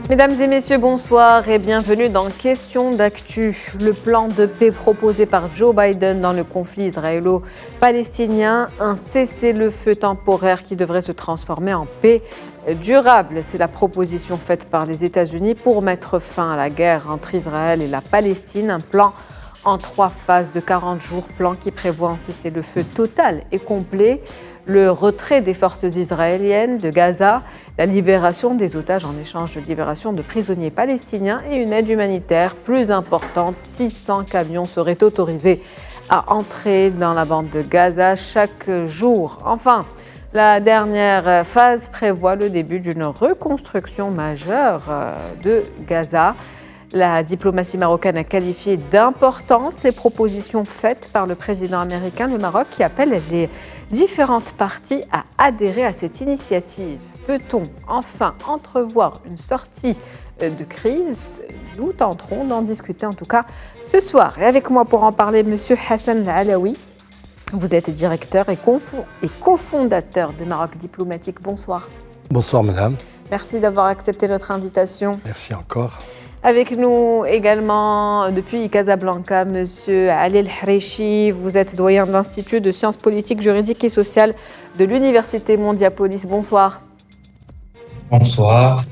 Mesdames et messieurs, bonsoir et bienvenue dans Question d'actu. Le plan de paix proposé par Joe Biden dans le conflit israélo-palestinien, un cessez-le-feu temporaire qui devrait se transformer en paix durable. C'est la proposition faite par les États-Unis pour mettre fin à la guerre entre Israël et la Palestine. Un plan en 3 phases de 40 jours, plan qui prévoit un cessez-le-feu total et complet, le retrait des forces israéliennes de Gaza, la libération des otages en échange de libération de prisonniers palestiniens et une aide humanitaire plus importante. 600 camions seraient autorisés à entrer dans la bande de Gaza chaque jour. Enfin, la dernière phase prévoit le début d'une reconstruction majeure de Gaza. La diplomatie marocaine a qualifié d'importantes les propositions faites par le président américain, le Maroc, qui appelle les différentes parties à adhérer à cette initiative. Peut-on enfin entrevoir une sortie de crise? Nous tenterons d'en discuter en tout cas ce soir. Et avec moi pour en parler, M. Hassan Alaoui. Vous êtes directeur et cofondateur de Maroc Diplomatique. Bonsoir. Bonsoir madame. Merci d'avoir accepté notre invitation. Merci encore. Avec nous également depuis Casablanca, Monsieur Ali El-Hreichi. Vous êtes doyen de l'Institut de sciences politiques, juridiques et sociales de l'Université Mondiapolis. Bonsoir. Bonsoir.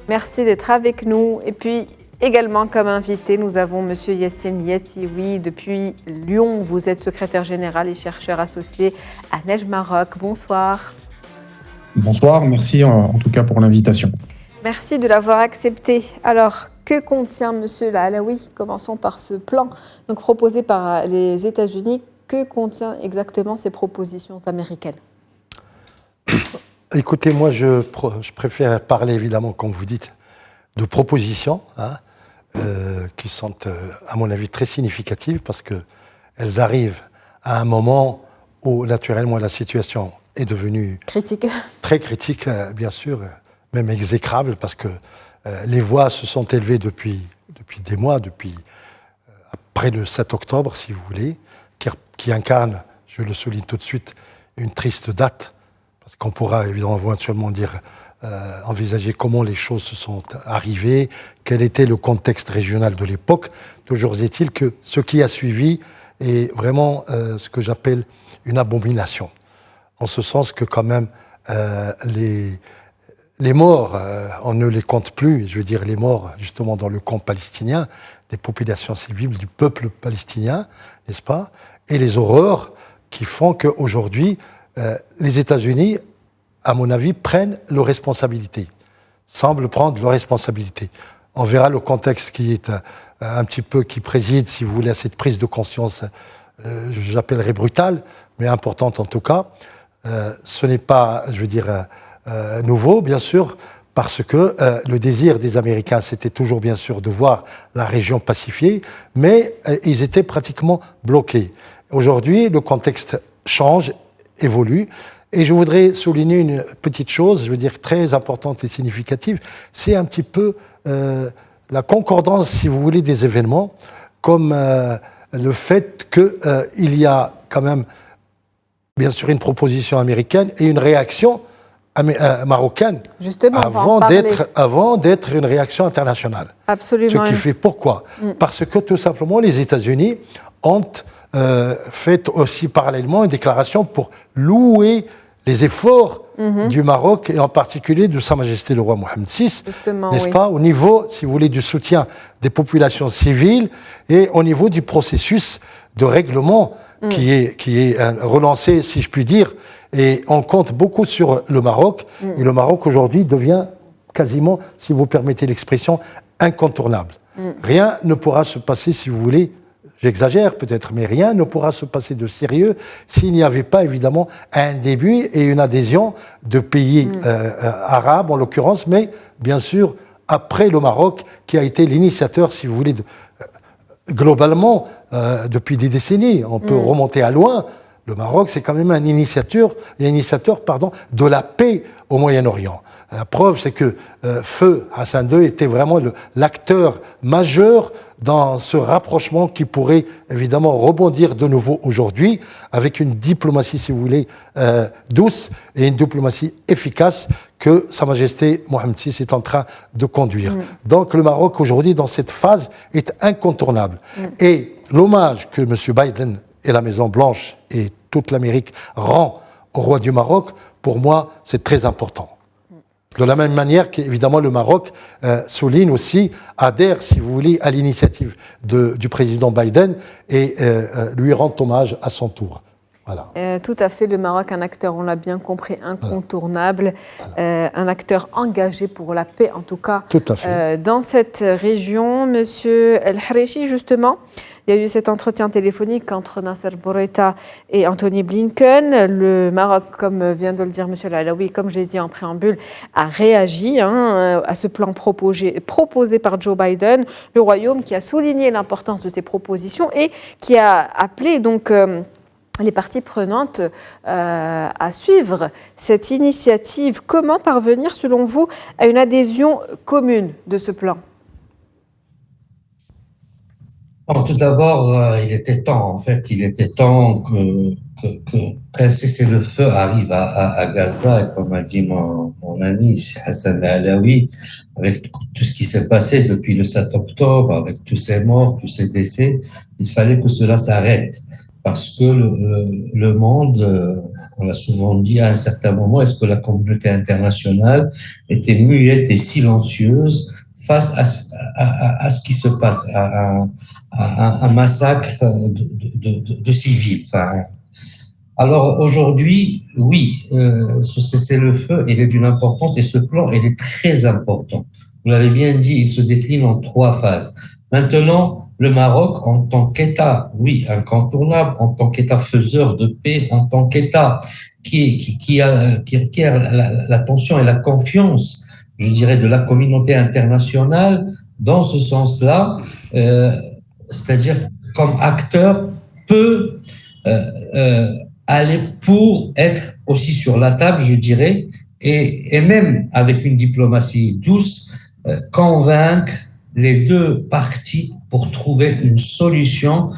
Merci d'être avec nous. Et puis également comme invité, nous avons Monsieur Yassine Yassioui depuis Lyon. Vous êtes secrétaire général et chercheur associé à Neige Maroc. Bonsoir. Bonsoir, merci en tout cas pour l'invitation. Merci de l'avoir accepté. Alors, que contient Monsieur Alaoui? Commençons par ce plan donc, proposé par les États-Unis. Que contient exactement ces propositions américaines? Écoutez, moi je préfère parler évidemment, comme vous dites, de propositions qui sont, à mon avis, très significatives parce qu'elles arrivent à un moment où, naturellement, la situation est devenue très critique, bien sûr, même exécrable, parce que les voix se sont élevées depuis des mois, depuis après le 7 octobre, si vous voulez, qui incarne, je le souligne tout de suite, une triste date, parce qu'on pourra évidemment éventuellement envisager comment les choses se sont arrivées, quel était le contexte régional de l'époque. Toujours est-il que ce qui a suivi est vraiment ce que j'appelle une abomination. En ce sens que quand même les morts, on ne les compte plus, je veux dire les morts justement dans le camp palestinien, des populations civiles, du peuple palestinien, n'est-ce pas? Et les horreurs qui font qu'aujourd'hui, les États-Unis, à mon avis, prennent leurs responsabilités, semblent prendre leurs responsabilités. On verra le contexte qui est un petit peu, qui préside, si vous voulez, à cette prise de conscience, j'appellerais brutale, mais importante en tout cas. Ce n'est pas, je veux dire, nouveau, bien sûr, parce que le désir des Américains, c'était toujours, bien sûr, de voir la région pacifiée, mais ils étaient pratiquement bloqués. Aujourd'hui, le contexte change, évolue, et je voudrais souligner une petite chose, je veux dire, très importante et significative, c'est un petit peu la concordance, si vous voulez, des événements, comme le fait qu'il y a quand même, bien sûr, une proposition américaine et une réaction marocaine. Justement, avant d'être une réaction internationale. Absolument. Ce qui fait pourquoi? Parce que tout simplement, les États-Unis ont fait aussi parallèlement une déclaration pour louer les efforts du Maroc et en particulier de Sa Majesté le roi Mohamed VI, n'est-ce pas, au niveau, si vous voulez, du soutien des populations civiles et au niveau du processus de règlement qui est relancé, si je puis dire, et on compte beaucoup sur le Maroc, et le Maroc aujourd'hui devient quasiment, si vous permettez l'expression, incontournable. Rien ne pourra se passer, si vous voulez, j'exagère peut-être, mais rien ne pourra se passer de sérieux s'il n'y avait pas évidemment un début et une adhésion de pays arabes en l'occurrence, mais bien sûr après le Maroc qui a été l'initiateur, si vous voulez, globalement depuis des décennies. On peut remonter à loin. Le Maroc, c'est quand même un initiateur de la paix au Moyen-Orient. La preuve, c'est que Feu Hassan II était vraiment l'acteur majeur dans ce rapprochement qui pourrait évidemment rebondir de nouveau aujourd'hui avec une diplomatie, si vous voulez, douce et une diplomatie efficace que Sa Majesté Mohamed VI est en train de conduire. Donc le Maroc aujourd'hui, dans cette phase, est incontournable. Et l'hommage que M. Biden et la Maison-Blanche et toute l'Amérique rend au roi du Maroc, pour moi, c'est très important. De la même manière qu'évidemment le Maroc souligne aussi, adhère, si vous voulez, à l'initiative du président Biden et lui rend hommage à son tour. Voilà. Tout à fait, le Maroc, un acteur, on l'a bien compris, incontournable, un acteur engagé pour la paix, en tout cas, dans cette région. Monsieur El Harechi, justement, il y a eu cet entretien téléphonique entre Nasser Bourita et Anthony Blinken. Le Maroc, comme vient de le dire Monsieur Alaoui, comme j'ai dit en préambule, a réagi à ce plan proposé par Joe Biden. Le Royaume qui a souligné l'importance de ces propositions et qui a appelé donc les parties prenantes à suivre cette initiative. Comment parvenir, selon vous, à une adhésion commune de ce plan ? Tout d'abord, il était temps qu'un cessez-le-feu arrive à Gaza, et comme a dit mon ami Hassan Alaoui, avec tout ce qui s'est passé depuis le 7 octobre, avec tous ces morts, tous ces décès, il fallait que cela s'arrête. Parce que le monde, on l'a souvent dit à un certain moment, est-ce que la communauté internationale était muette et silencieuse face à ce qui se passe, à un massacre de civils. Enfin, alors aujourd'hui, oui, ce cessez-le-feu, il est d'une importance et ce plan, il est très important. Vous l'avez bien dit, il se décline en 3 phases. Maintenant, le Maroc, en tant qu'État, oui, incontournable, en tant qu'État faiseur de paix, en tant qu'État qui acquiert l'attention et la confiance, je dirais, de la communauté internationale, dans ce sens-là, c'est-à-dire comme acteur, peut aller pour être aussi sur la table, je dirais, et même avec une diplomatie douce, convaincre les 2 parties pour trouver une solution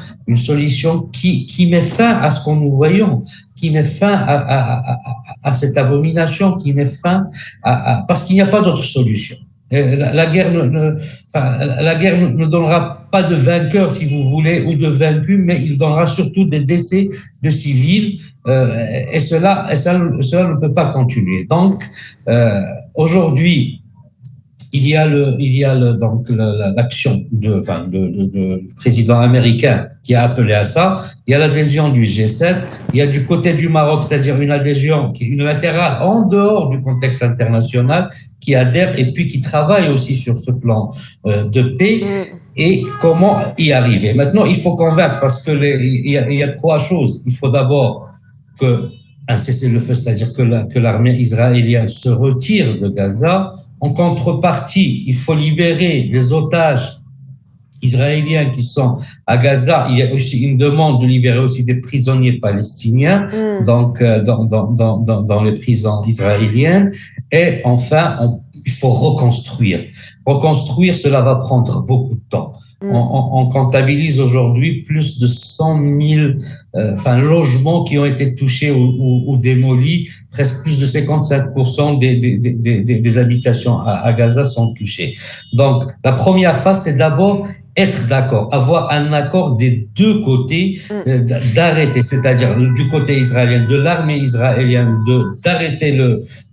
qui met fin à ce que nous voyons, qui met fin à cette abomination, qui met fin parce qu'il n'y a pas d'autre solution. La guerre ne donnera pas de vainqueur, si vous voulez, ou de vaincus, mais il donnera surtout des décès de civils, et cela ne peut pas continuer. Donc, aujourd'hui, il y a donc l'action du président américain qui a appelé à ça. Il y a l'adhésion du G7. Il y a du côté du Maroc, c'est-à-dire une adhésion qui est unilatérale en dehors du contexte international, qui adhère et puis qui travaille aussi sur ce plan de paix et comment y arriver. Maintenant, il faut convaincre parce que il y a 3 choses. Il faut d'abord un cessez-le-feu, c'est-à-dire que l'armée israélienne se retire de Gaza. En contrepartie, il faut libérer les otages israéliens qui sont à Gaza. Il y a aussi une demande de libérer aussi des prisonniers palestiniens donc dans les prisons israéliennes. Et enfin, il faut reconstruire. Reconstruire, cela va prendre beaucoup de temps. On comptabilise aujourd'hui plus de 100 000 logements qui ont été touchés ou démolis. Presque plus de 55% des habitations à Gaza sont touchées. Donc, la première phase, c'est d'abord être d'accord, avoir un accord des 2 côtés d'arrêter, c'est-à-dire du côté israélien, de l'armée israélienne, d'arrêter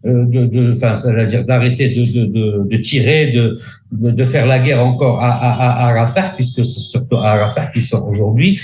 c'est-à-dire d'arrêter de tirer, de faire la guerre encore à Rafah, puisque c'est surtout à Rafah qu'ils sont aujourd'hui.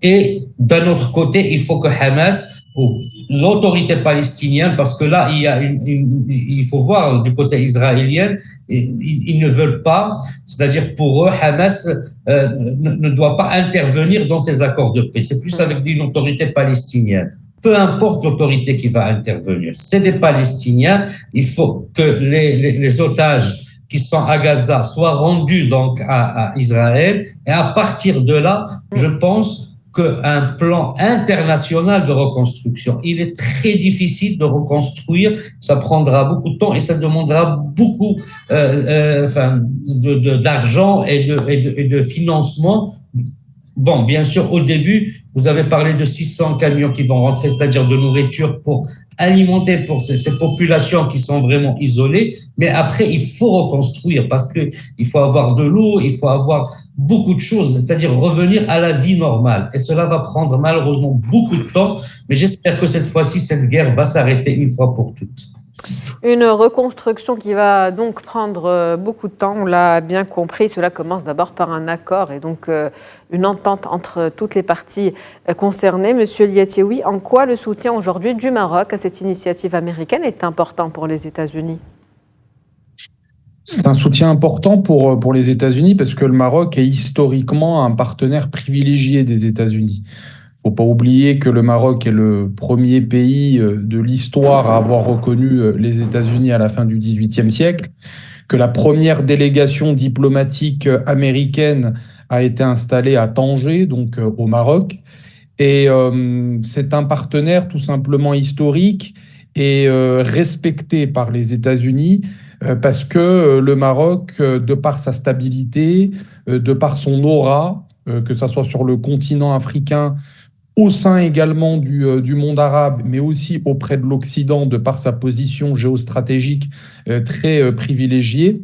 Et d'un autre côté, il faut que Hamas ou l'autorité palestinienne, parce que là, il faut voir du côté israélien, ils ne veulent pas, c'est-à-dire pour eux, Hamas ne doit pas intervenir dans ces accords de paix. C'est plus avec une autorité palestinienne. Peu importe l'autorité qui va intervenir, c'est des Palestiniens. Il faut que les otages qui sont à Gaza soient rendus donc à Israël. Et à partir de là, je pense qu'un plan international de reconstruction. Il est très difficile de reconstruire, ça prendra beaucoup de temps et ça demandera beaucoup d'argent et de financement. Bon, bien sûr, au début, vous avez parlé de 600 camions qui vont rentrer, c'est-à-dire de nourriture pour alimenter pour ces populations qui sont vraiment isolées. Mais après, il faut reconstruire parce que il faut avoir de l'eau, il faut avoir beaucoup de choses, c'est-à-dire revenir à la vie normale. Et cela va prendre malheureusement beaucoup de temps. Mais j'espère que cette fois-ci, cette guerre va s'arrêter une fois pour toutes. Une reconstruction qui va donc prendre beaucoup de temps, on l'a bien compris. Cela commence d'abord par un accord et donc une entente entre toutes les parties concernées. Monsieur Liatioui, en quoi le soutien aujourd'hui du Maroc à cette initiative américaine est important pour les États-Unis ? C'est un soutien important pour les États-Unis parce que le Maroc est historiquement un partenaire privilégié des États-Unis. Il ne faut pas oublier que le Maroc est le premier pays de l'histoire à avoir reconnu les États-Unis à la fin du XVIIIe siècle, que la première délégation diplomatique américaine a été installée à Tanger, donc au Maroc. Et c'est un partenaire tout simplement historique et respecté par les États-Unis parce que le Maroc, de par sa stabilité, de par son aura, que ce soit sur le continent africain, au sein également du monde arabe, mais aussi auprès de l'Occident, de par sa position géostratégique très privilégiée,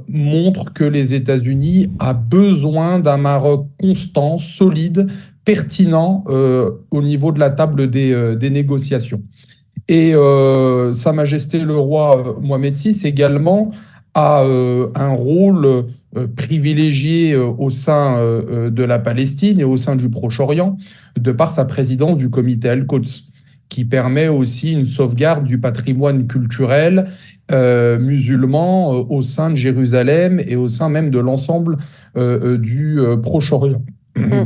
montre que les États-Unis ont besoin d'un Maroc constant, solide, pertinent au niveau de la table des négociations. Et Sa Majesté le roi Mohamed VI également a un rôle privilégié au sein de la Palestine et au sein du Proche-Orient, de par sa présidence du comité Al-Quds, qui permet aussi une sauvegarde du patrimoine culturel musulman au sein de Jérusalem et au sein même de l'ensemble du Proche-Orient.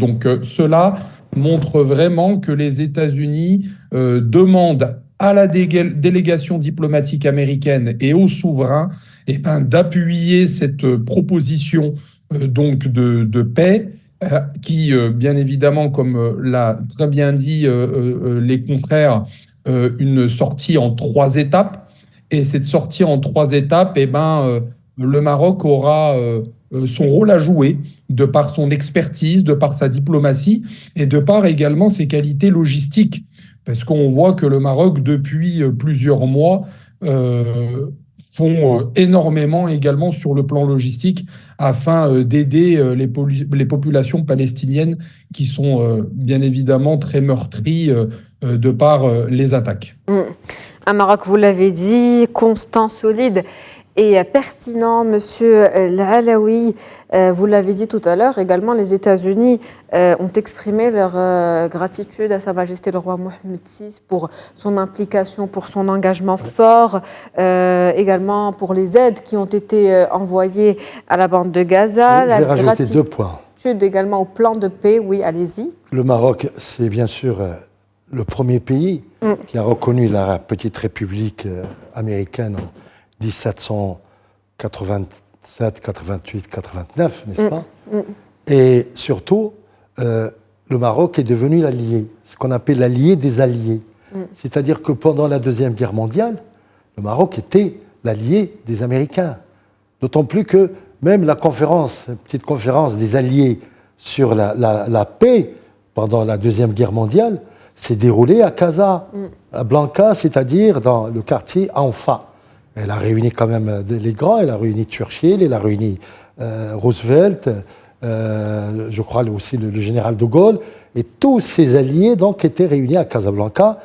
Donc cela montre vraiment que les États-Unis demandent à la délégation diplomatique américaine et aux souverains d'appuyer cette proposition donc de paix qui, bien évidemment, comme l'a très bien dit les confrères, une sortie en 3 étapes. Et cette sortie en 3 étapes, le Maroc aura son rôle à jouer de par son expertise, de par sa diplomatie et de par également ses qualités logistiques. Parce qu'on voit que le Maroc, depuis plusieurs mois, font énormément également sur le plan logistique afin d'aider les populations palestiniennes qui sont bien évidemment très meurtries de par les attaques. Un Maroc, vous l'avez dit, constant, solide et pertinent. Monsieur Al-Alaoui, vous l'avez dit tout à l'heure, également les États-Unis ont exprimé leur gratitude à Sa Majesté le roi Mohamed VI pour son implication, pour son engagement fort, également pour les aides qui ont été envoyées à la bande de Gaza. Je vais rajouter 2 points. Également au plan de paix, oui, allez-y. Le Maroc, c'est bien sûr le premier pays qui a reconnu la petite république américaine en 1787, 88, 89, n'est-ce pas ? Et surtout, le Maroc est devenu l'allié, ce qu'on appelle l'allié des alliés. C'est-à-dire que pendant la Deuxième Guerre mondiale, le Maroc était l'allié des Américains. D'autant plus que même la petite conférence des alliés sur la paix pendant la Deuxième Guerre mondiale s'est déroulée à Casablanca, c'est-à-dire dans le quartier Anfa. Elle a réuni quand même les grands, elle a réuni Churchill, elle a réuni Roosevelt, je crois aussi le général de Gaulle, et tous ces alliés donc étaient réunis à Casablanca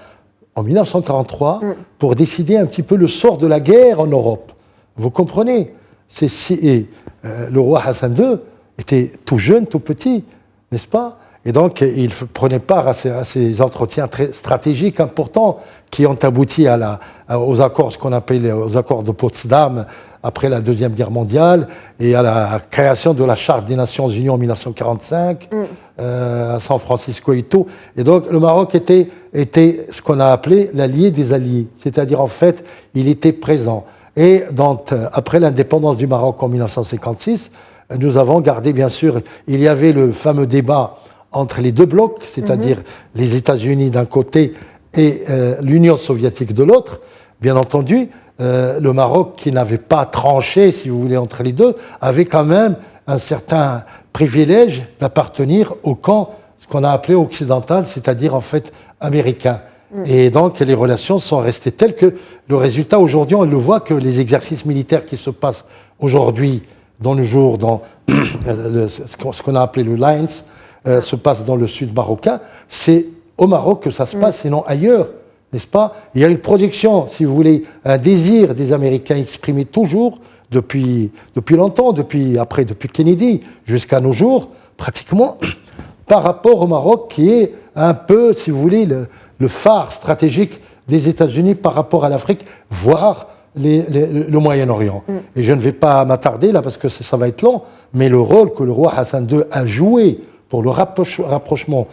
en 1943 pour décider un petit peu le sort de la guerre en Europe. Vous comprenez ? Le roi Hassan II était tout jeune, tout petit, n'est-ce pas ? Et donc, il prenait part à ces entretiens très stratégiques importants qui ont abouti aux accords, ce qu'on appelle les accords de Potsdam après la Deuxième Guerre mondiale et à la création de la Charte des Nations Unies en 1945 à San Francisco et tout. Et donc, le Maroc était ce qu'on a appelé l'allié des alliés. C'est-à-dire, en fait, il était présent. Et donc, après l'indépendance du Maroc en 1956, nous avons gardé, bien sûr, il y avait le fameux débat entre les deux blocs, c'est-à-dire les États-Unis d'un côté et l'Union soviétique de l'autre. Bien entendu, le Maroc, qui n'avait pas tranché, si vous voulez, entre les deux, avait quand même un certain privilège d'appartenir au camp, ce qu'on a appelé occidental, c'est-à-dire en fait américain. Et donc les relations sont restées telles que le résultat aujourd'hui, on le voit que les exercices militaires qui se passent aujourd'hui, dans le jour, dans ce qu'on a appelé le Lines, se passe dans le sud marocain, c'est au Maroc que ça se passe et non ailleurs, n'est-ce pas? Il y a une projection, si vous voulez, un désir des Américains exprimé toujours depuis longtemps, depuis Kennedy jusqu'à nos jours, pratiquement, par rapport au Maroc qui est un peu, si vous voulez, le phare stratégique des États-Unis par rapport à l'Afrique, voire le Moyen-Orient. Et je ne vais pas m'attarder là parce que ça va être long, mais le rôle que le roi Hassan II a joué pour le rapprochement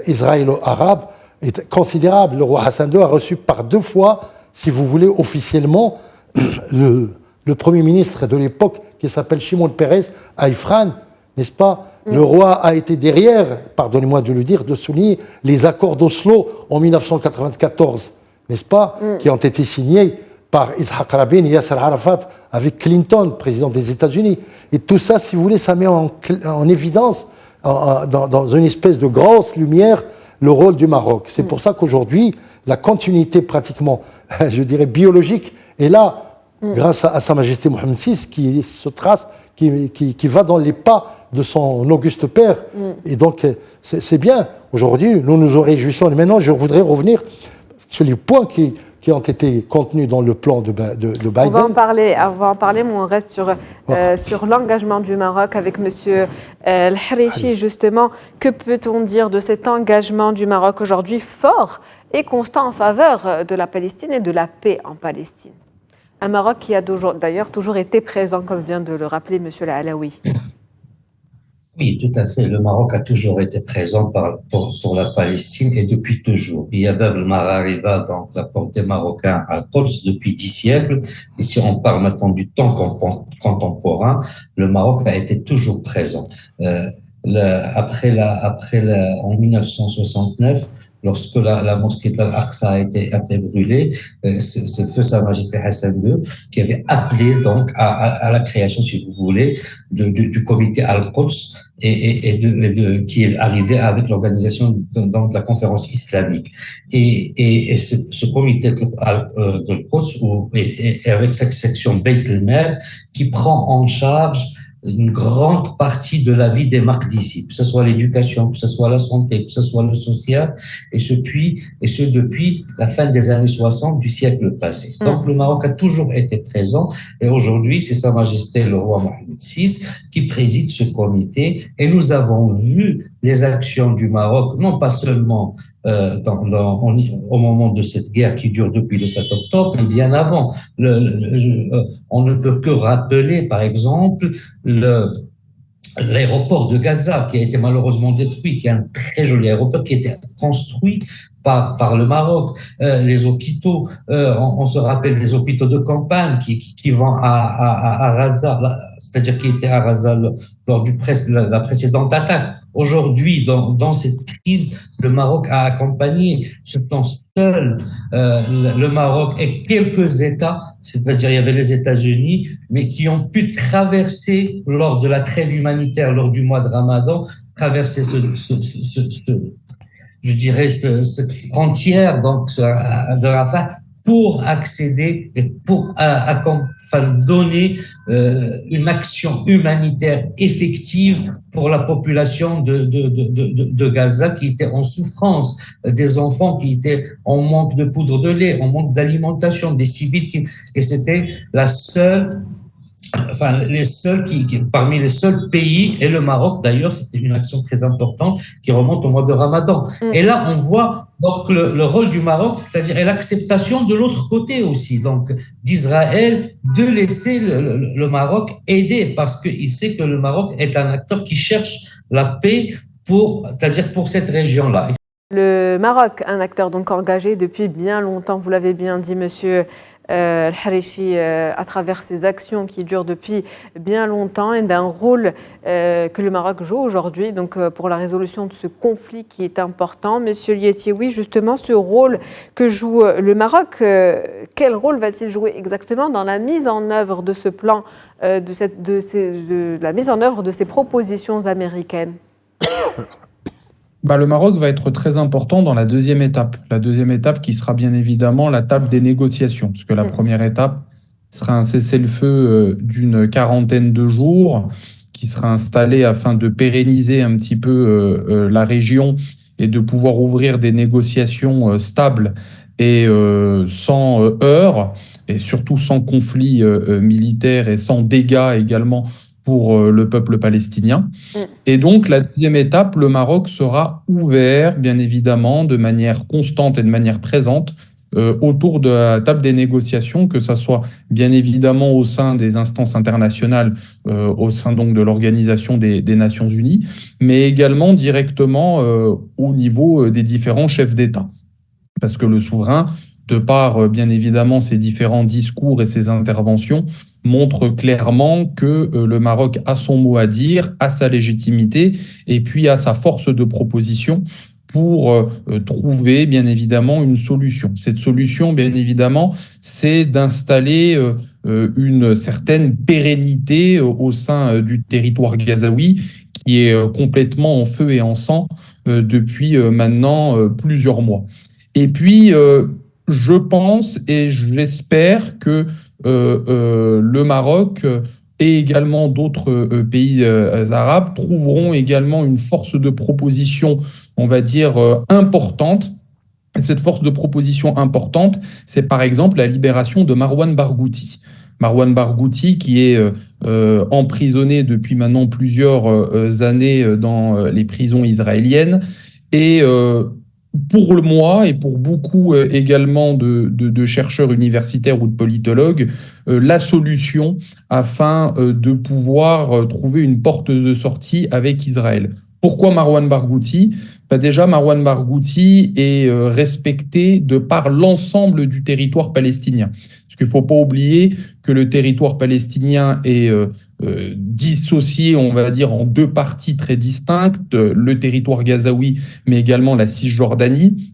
israélo-arabe est considérable. Le roi Hassan II a reçu par 2 fois, si vous voulez, officiellement, le premier ministre de l'époque, qui s'appelle Shimon Peres, à Ifrane, n'est-ce pas? Le roi a été derrière, pardonnez-moi de le dire, de souligner les accords d'Oslo en 1994, n'est-ce pas? Qui ont été signés par Yitzhak Rabin et Yasser Arafat avec Clinton, président des États-Unis. Et tout ça, si vous voulez, ça met en évidence, dans une espèce de grosse lumière, le rôle du Maroc. C'est pour ça qu'aujourd'hui, la continuité pratiquement, je dirais, biologique est là, grâce à Sa Majesté Mohammed VI, qui se trace, qui va dans les pas de son auguste père. Et donc, c'est bien. Aujourd'hui, nous nous en réjouissons. Et maintenant, je voudrais revenir sur les points qui ont été contenus dans le plan de Biden. On va en parler, mais on reste sur l'engagement du Maroc avec M. El-Harichi, justement. Que peut-on dire de cet engagement du Maroc aujourd'hui fort et constant en faveur de la Palestine et de la paix en Palestine? Un Maroc qui a d'ailleurs toujours été présent, comme vient de le rappeler M. Alaoui. Oui, tout à fait. Le Maroc a toujours été présent pour la Palestine et depuis toujours. Il y a Bab el-Maghariba, donc la porte des Marocains à Quds depuis 10 siècles. Et si on parle maintenant du temps contemporain, le Maroc a été toujours présent. En 1969, lorsque la mosquée d'Al-Aqsa a été brûlée, c'est feu Sa Majesté Hassan II qui avait appelé donc à la création, si vous voulez, du comité Al-Quds et qui est arrivé avec l'organisation de la conférence islamique. Et ce comité Al-Quds et avec cette section Beit el-Mer qui prend en charge une grande partie de la vie des Maqdisi, que ce soit l'éducation, que ce soit la santé, que ce soit le social, et ce depuis la fin des années 60 du siècle passé. Donc le Maroc a toujours été présent, et aujourd'hui c'est Sa Majesté le roi Mohammed VI qui préside ce comité, et nous avons vu les actions du Maroc, non pas seulement au moment de cette guerre qui dure depuis le 7 octobre, mais bien avant. On ne peut que rappeler, par exemple, l'aéroport de Gaza qui a été malheureusement détruit, qui est un très joli aéroport qui a été construit par le Maroc, les hôpitaux, on se rappelle des hôpitaux de campagne qui vont à Raza, c'est-à-dire qui étaient à Raza lors la précédente attaque. Aujourd'hui, dans cette crise, le Maroc a accompagné, ce temps seul, le Maroc et quelques États, c'est-à-dire il y avait les États-Unis, mais qui ont pu traverser lors de la trêve humanitaire, lors du mois de Ramadan, traverser cette frontière donc de Rafah pour accéder et pour donner une action humanitaire effective pour la population de Gaza qui était en souffrance, des enfants qui étaient en manque de poudre de lait, en manque d'alimentation, des civils et c'était parmi les seuls pays, et le Maroc d'ailleurs, c'était une action très importante qui remonte au mois de Ramadan. Et là, on voit donc le rôle du Maroc, c'est-à-dire l'acceptation de l'autre côté aussi, donc d'Israël, de laisser le Maroc aider, parce qu'il sait que le Maroc est un acteur qui cherche la paix c'est-à-dire pour cette région-là. Le Maroc, un acteur donc engagé depuis bien longtemps, vous l'avez bien dit, monsieur Al-Harishi à travers ses actions qui durent depuis bien longtemps et d'un rôle que le Maroc joue aujourd'hui donc, pour la résolution de ce conflit qui est important. Monsieur Lietioui, justement, ce rôle que joue le Maroc, quel rôle va-t-il jouer exactement dans la mise en œuvre de ce plan, de la mise en œuvre de ces propositions américaines? Le Maroc va être très important dans la deuxième étape. La deuxième étape qui sera bien évidemment la table des négociations, puisque la première étape sera un cessez-le-feu d'une quarantaine de jours qui sera installé afin de pérenniser un petit peu la région et de pouvoir ouvrir des négociations stables et sans heurts, et surtout sans conflit militaire et sans dégâts également pour le peuple palestinien. Et donc, la deuxième étape, le Maroc sera ouvert, bien évidemment, de manière constante et de manière présente autour de la table des négociations, que ça soit bien évidemment au sein des instances internationales, au sein donc de l'Organisation des Nations Unies, mais également directement au niveau des différents chefs d'État. Parce que le souverain, de par bien évidemment ses différents discours et ses interventions, montre clairement que le Maroc a son mot à dire, a sa légitimité et puis a sa force de proposition pour trouver bien évidemment une solution. Cette solution, bien évidemment, c'est d'installer une certaine pérennité au sein du territoire gazaoui qui est complètement en feu et en sang depuis maintenant plusieurs mois. Et puis, je pense et je l'espère que le Maroc et également d'autres pays arabes trouveront également une force de proposition, on va dire, importante. Et cette force de proposition importante, c'est par exemple la libération de Marwan Barghouti. Marwan Barghouti qui est emprisonné depuis maintenant plusieurs années dans les prisons israéliennes et pour moi et pour beaucoup également de chercheurs universitaires ou de politologues, la solution afin de pouvoir trouver une porte de sortie avec Israël. Pourquoi Marwan Barghouti ? Déjà, Marwan Barghouti est respecté de par l'ensemble du territoire palestinien. Parce qu'il ne faut pas oublier que le territoire palestinien est dissocié, on va dire, en deux parties très distinctes, le territoire gazaoui, mais également la Cisjordanie.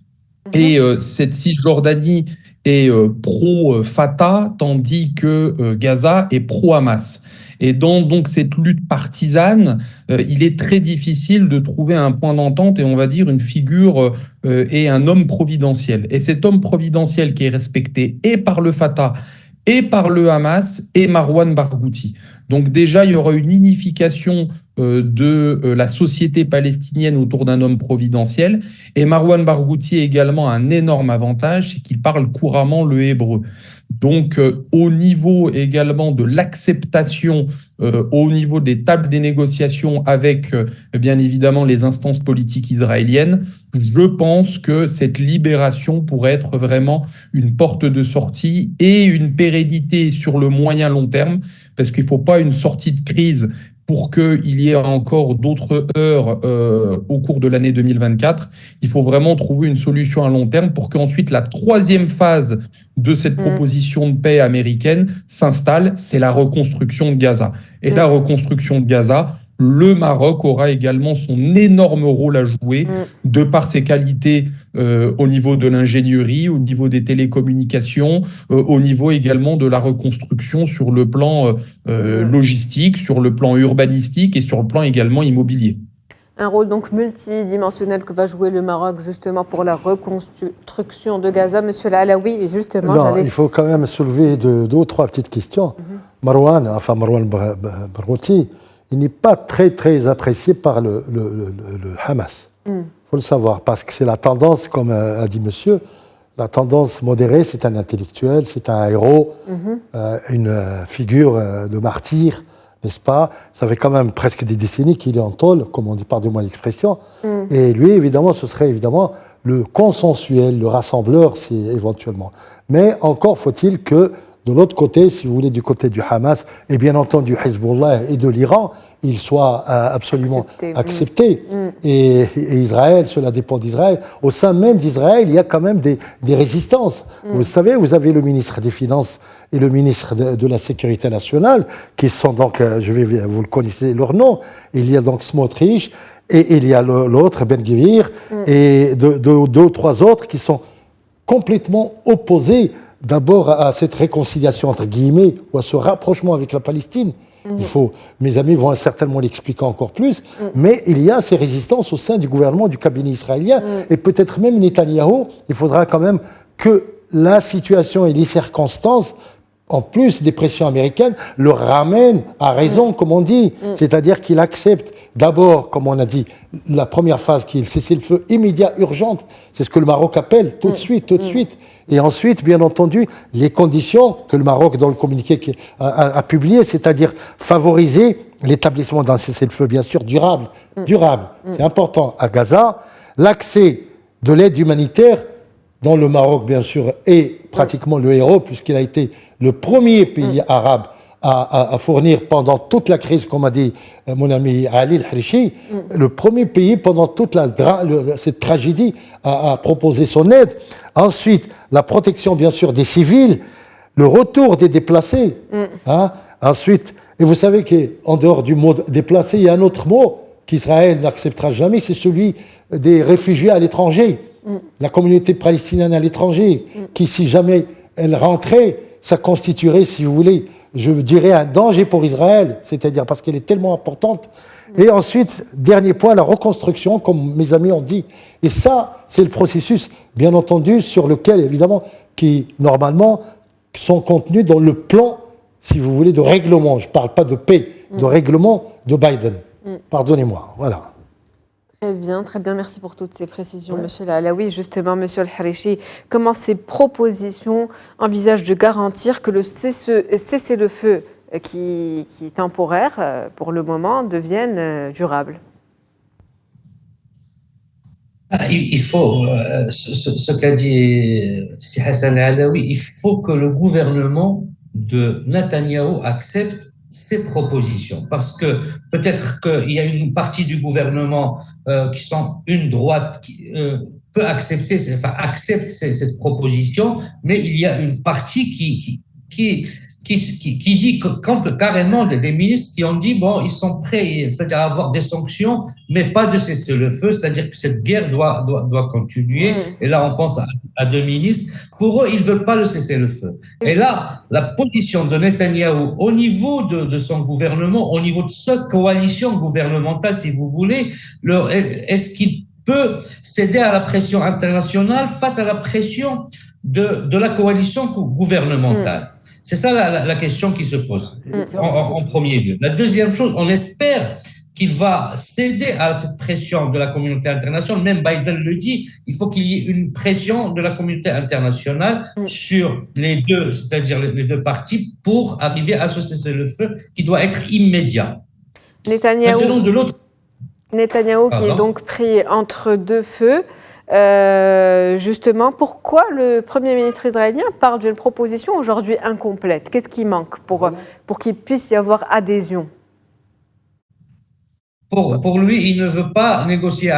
Et cette Cisjordanie est pro-Fatah, tandis que Gaza est pro-Hamas. Et dans donc cette lutte partisane, il est très difficile de trouver un point d'entente et on va dire une figure et un homme providentiel. Et cet homme providentiel qui est respecté et par le Fatah et par le Hamas et Marwan Barghouti. Donc déjà, il y aura une unification de la société palestinienne autour d'un homme providentiel. Et Marwan Barghouti a également un énorme avantage, c'est qu'il parle couramment le hébreu. Donc, au niveau également de l'acceptation, au niveau des tables des négociations avec, bien évidemment, les instances politiques israéliennes, je pense que cette libération pourrait être vraiment une porte de sortie et une pérennité sur le moyen long terme, parce qu'il ne faut pas une sortie de crise pour qu'il y ait encore d'autres heures au cours de l'année 2024. Il faut vraiment trouver une solution à long terme pour qu'ensuite la troisième phase de cette proposition de paix américaine s'installe, c'est la reconstruction de Gaza. Et la reconstruction de Gaza, le Maroc aura également son énorme rôle à jouer de par ses qualités au niveau de l'ingénierie, au niveau des télécommunications, au niveau également de la reconstruction sur le plan logistique, sur le plan urbanistique et sur le plan également immobilier. Un rôle donc multidimensionnel que va jouer le Maroc justement pour la reconstruction de Gaza. Monsieur Alaoui, et justement... Non, il faut quand même soulever deux ou trois petites questions. Marwan Barghouti, il n'est pas très apprécié par le Hamas. Il faut le savoir, parce que c'est la tendance, comme a dit monsieur, la tendance modérée, c'est un intellectuel, c'est un héros, une figure de martyr, n'est-ce pas? Ça fait quand même presque des décennies qu'il est en tôle, comme on dit, pardonnez-moi l'expression. Et lui, évidemment, ce serait évidemment le consensuel, le rassembleur, si éventuellement. Mais encore faut-il que de l'autre côté, si vous voulez, du côté du Hamas, et bien entendu Hezbollah et de l'Iran, ils soient absolument acceptés. Et Israël, cela dépend d'Israël. Au sein même d'Israël, il y a quand même des résistances. Vous savez, vous avez le ministre des Finances et le ministre de la Sécurité nationale, qui sont donc, vous le connaissez leur nom, il y a donc Smotrich, et il y a l'autre, Ben-Gvir, et deux ou trois autres qui sont complètement opposés d'abord à cette réconciliation, entre guillemets, ou à ce rapprochement avec la Palestine. Mes amis vont certainement l'expliquer encore plus, mais il y a ces résistances au sein du gouvernement, du cabinet israélien, et peut-être même Netanyahou, il faudra quand même que la situation et les circonstances, en plus des pressions américaines, le ramènent à raison, comme on dit. C'est-à-dire qu'il accepte d'abord, comme on a dit, la première phase qui est le cessez-le-feu immédiat, urgente. C'est ce que le Maroc appelle tout de suite. Et ensuite, bien entendu, les conditions que le Maroc, dans le communiqué a publié, c'est-à-dire favoriser l'établissement d'un cessez-le-feu, bien sûr, durable. C'est important à Gaza. L'accès de l'aide humanitaire, dont le Maroc, bien sûr, est pratiquement le héros, puisqu'il a été le premier pays arabe à fournir pendant toute la crise, comme a dit mon ami Ali El-Harichi, le premier pays pendant toute cette tragédie à proposer son aide. Ensuite, la protection, bien sûr, des civils, le retour des déplacés. Ensuite, et vous savez qu'en dehors du mot déplacé, il y a un autre mot qu'Israël n'acceptera jamais, c'est celui des réfugiés à l'étranger. La communauté palestinienne à l'étranger, qui, si jamais elle rentrait, ça constituerait, si vous voulez, je dirais un danger pour Israël, c'est-à-dire parce qu'elle est tellement importante. Et ensuite, dernier point, la reconstruction, comme mes amis ont dit. Et ça, c'est le processus, bien entendu, sur lequel, évidemment, qui, normalement, sont contenus dans le plan, si vous voulez, de règlement. Je ne parle pas de paix, de règlement de Biden. Pardonnez-moi, voilà. Très bien, merci pour toutes ces précisions, Monsieur Alaoui. Justement, Monsieur Al-Harichi, comment ces propositions envisagent de garantir que le cessez-le-feu qui est temporaire pour le moment devienne durable? Il faut, ce qu'a dit Si Hassan Alaoui, il faut que le gouvernement de Netanyahou accepte ces propositions, parce que peut-être qu'il y a une partie du gouvernement qui sont une droite qui peut accepter, accepte cette proposition, mais il y a une partie qui dit carrément des ministres qui ont dit bon, ils sont prêts, c'est-à-dire à avoir des sanctions, mais pas de cessez-le-feu, c'est-à-dire que cette guerre doit continuer. Et là, on pense à deux ministres. Pour eux, ils veulent pas le cessez-le-feu. Et là, la position de Netanyahou au niveau de son gouvernement, au niveau de cette coalition gouvernementale, si vous voulez, est-ce qu'il peut céder à la pression internationale face à la pression de la coalition gouvernementale? C'est ça la question qui se pose en premier lieu. La deuxième chose, on espère qu'il va céder à cette pression de la communauté internationale. Même Biden le dit, il faut qu'il y ait une pression de la communauté internationale sur les deux, c'est-à-dire les deux parties, pour arriver à ce cessez-le-feu qui doit être immédiat. Netanyahou, de l'autre, qui est donc pris entre deux feux. Justement, pourquoi le Premier ministre israélien parle d'une proposition aujourd'hui incomplète? Qu'est-ce qui manque pour qu'il puisse y avoir adhésion? Pour lui, il ne veut pas négocier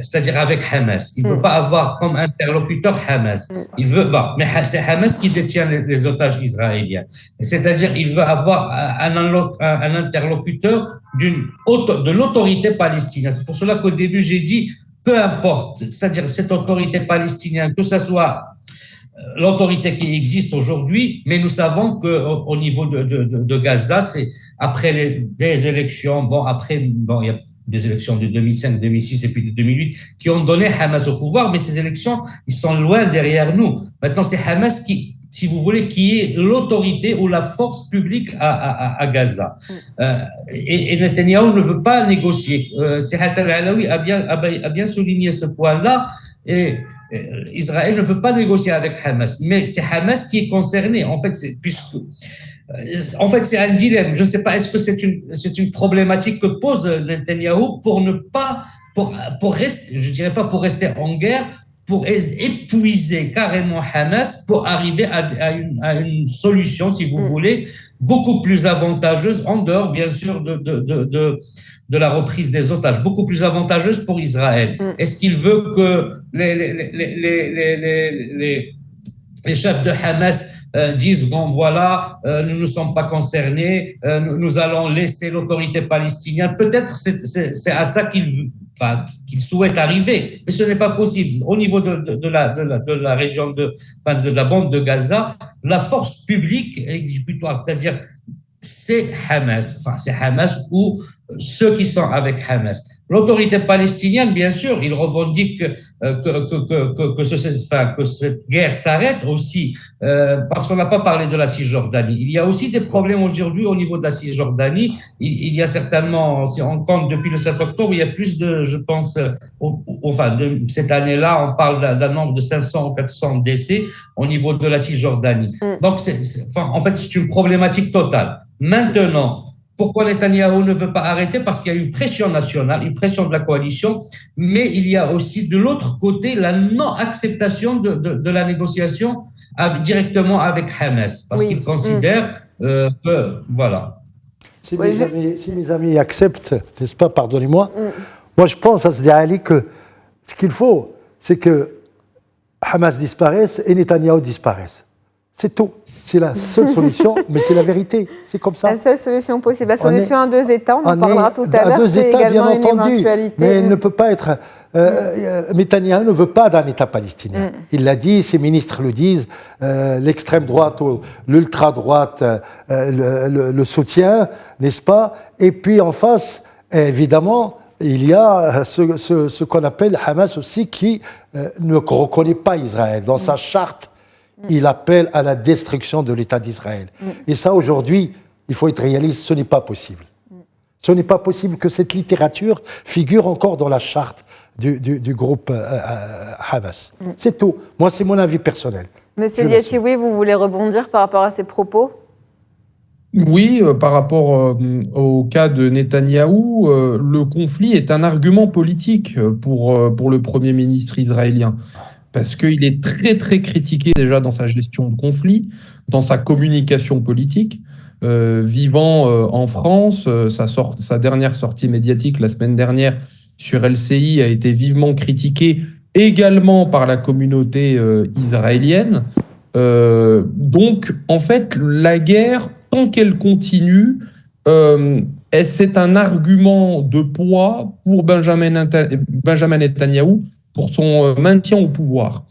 c'est-à-dire avec Hamas. Il ne veut pas avoir comme interlocuteur Hamas. Il veut, mais c'est Hamas qui détient les otages israéliens. C'est-à-dire, il veut avoir un interlocuteur de l'autorité palestinienne. C'est pour cela qu'au début, j'ai dit, peu importe, c'est-à-dire cette autorité palestinienne, que ce soit l'autorité qui existe aujourd'hui, mais nous savons qu'au niveau de Gaza, c'est après des élections, il y a des élections de 2005, 2006 et puis de 2008 qui ont donné Hamas au pouvoir, mais ces élections, ils sont loin derrière nous. Maintenant, c'est Hamas qui, si vous voulez, qui est l'autorité ou la force publique à Gaza. Et Netanyahou ne veut pas négocier. C'est Hassan Alaoui a bien souligné ce point-là. Et Israël ne veut pas négocier avec Hamas, mais c'est Hamas qui est concerné. En fait, c'est un dilemme. Je ne sais pas, est-ce que c'est une problématique que pose Netanyahou pour rester, je dirais pas pour rester en guerre, pour épuiser carrément Hamas pour arriver à une solution, si vous voulez, beaucoup plus avantageuse, en dehors, bien sûr, de la reprise des otages, beaucoup plus avantageuse pour Israël. Est-ce qu'il veut que les chefs de Hamas disent, bon voilà, nous ne sommes pas concernés, nous allons laisser l'autorité palestinienne? Peut-être c'est à ça qu'il souhaite arriver, mais ce n'est pas possible. Au niveau de la région de la bande de Gaza, la force publique exécutoire, c'est-à-dire c'est Hamas ou ceux qui sont avec Hamas. L'autorité palestinienne, bien sûr, il revendique que cette guerre s'arrête aussi, parce qu'on n'a pas parlé de la Cisjordanie. Il y a aussi des problèmes aujourd'hui au niveau de la Cisjordanie. Il y a certainement, si on compte depuis le 7 octobre, il y a plus de, je pense, de cette année-là, on parle d'un nombre de 500 ou 400 décès au niveau de la Cisjordanie. Donc, en fait, c'est une problématique totale. Maintenant, pourquoi Netanyahou ne veut pas arrêter? Parce qu'il y a une pression nationale, une pression de la coalition, mais il y a aussi de l'autre côté la non-acceptation de la négociation directement avec Hamas, parce qu'il considère que, voilà. Si mes amis acceptent, n'est-ce pas, pardonnez-moi, moi je pense à Sidi Ali que ce qu'il faut, c'est que Hamas disparaisse et Netanyahou disparaisse. C'est tout. C'est la seule solution, mais c'est la vérité. C'est comme ça. La seule solution possible. La solution à 2 États, on en parlera tout à l'heure, c'est également une éventualité. Mais elle ne peut pas être... Netanyahou ne veut pas d'un État palestinien. Il l'a dit, ses ministres le disent, l'extrême droite ou l'ultra-droite le soutient, n'est-ce pas? Et puis en face, évidemment, il y a ce qu'on appelle Hamas aussi qui ne reconnaît pas Israël. Dans sa charte, il appelle à la destruction de l'État d'Israël. Et ça, aujourd'hui, il faut être réaliste, ce n'est pas possible. Ce n'est pas possible que cette littérature figure encore dans la charte du groupe Hamas. C'est tout. Moi, c'est mon avis personnel. Monsieur Liattioui, vous voulez rebondir par rapport à ces propos? Oui, par rapport au cas de Netanyahou, le conflit est un argument politique pour le Premier ministre israélien. Parce qu'il est très, très critiqué déjà dans sa gestion de conflit, dans sa communication politique. Vivant en France, sa dernière sortie médiatique la semaine dernière sur LCI a été vivement critiquée également par la communauté israélienne. Donc, en fait, la guerre, tant qu'elle continue, c'est un argument de poids pour Benjamin Netanyahou, pour son maintien au pouvoir.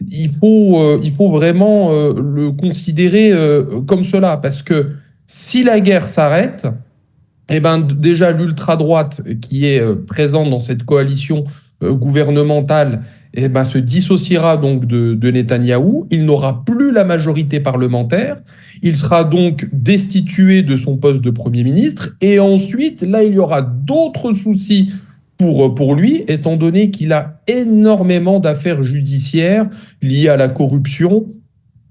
Il faut vraiment le considérer comme cela, parce que si la guerre s'arrête, eh ben, déjà l'ultra-droite qui est présente dans cette coalition gouvernementale eh ben, se dissociera donc de Netanyahou, il n'aura plus la majorité parlementaire, il sera donc destitué de son poste de Premier ministre, et ensuite, là, il y aura d'autres soucis pour lui, étant donné qu'il a énormément d'affaires judiciaires liées à la corruption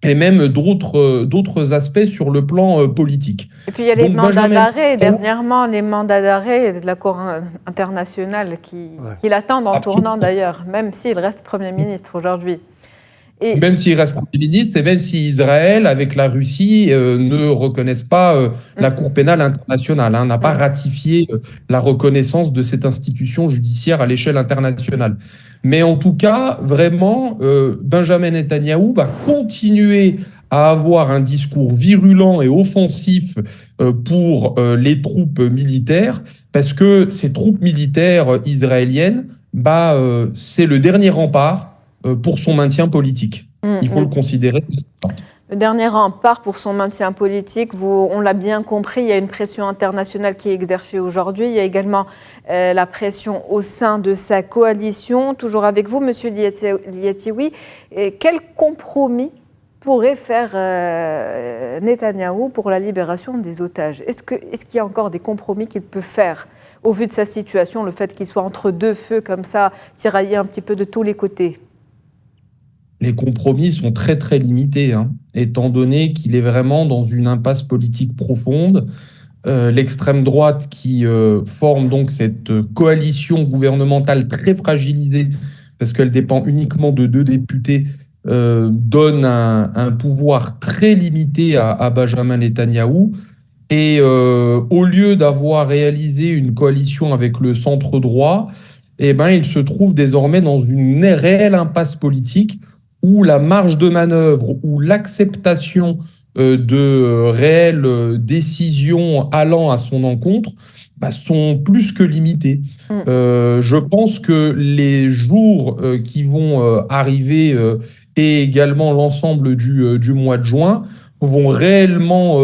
et même d'autres aspects sur le plan politique. Et puis il y a les mandats d'arrêt, dernièrement les mandats d'arrêt de la Cour internationale qui l'attendent en tournant d'ailleurs, même s'il reste Premier ministre aujourd'hui. Et même s'il reste Premier ministre, et même si Israël, avec la Russie, ne reconnaissent pas la Cour pénale internationale, n'a pas ratifié la reconnaissance de cette institution judiciaire à l'échelle internationale. Mais en tout cas, vraiment, Benjamin Netanyahou va continuer à avoir un discours virulent et offensif pour les troupes militaires, parce que ces troupes militaires israéliennes, c'est le dernier rempart pour son maintien politique. Il faut le considérer de cette sorte. Le dernier rempart pour son maintien politique, on l'a bien compris, il y a une pression internationale qui est exercée aujourd'hui. Il y a également la pression au sein de sa coalition. Toujours avec vous, Monsieur Liattioui. Quel compromis pourrait faire Netanyahou pour la libération des otages? Est-ce qu'il y a encore des compromis qu'il peut faire au vu de sa situation, le fait qu'il soit entre deux feux comme ça, tiraillé un petit peu de tous les côtés? Les compromis sont très très limités, étant donné qu'il est vraiment dans une impasse politique profonde. L'extrême droite qui forme donc cette coalition gouvernementale très fragilisée, parce qu'elle dépend uniquement de 2 députés, donne un pouvoir très limité à Benjamin Netanyahou. Et au lieu d'avoir réalisé une coalition avec le centre droit, eh ben, il se trouve désormais dans une réelle impasse politique où la marge de manœuvre, où l'acceptation de réelles décisions allant à son encontre sont plus que limitées. Je pense que les jours qui vont arriver et également l'ensemble du mois de juin vont réellement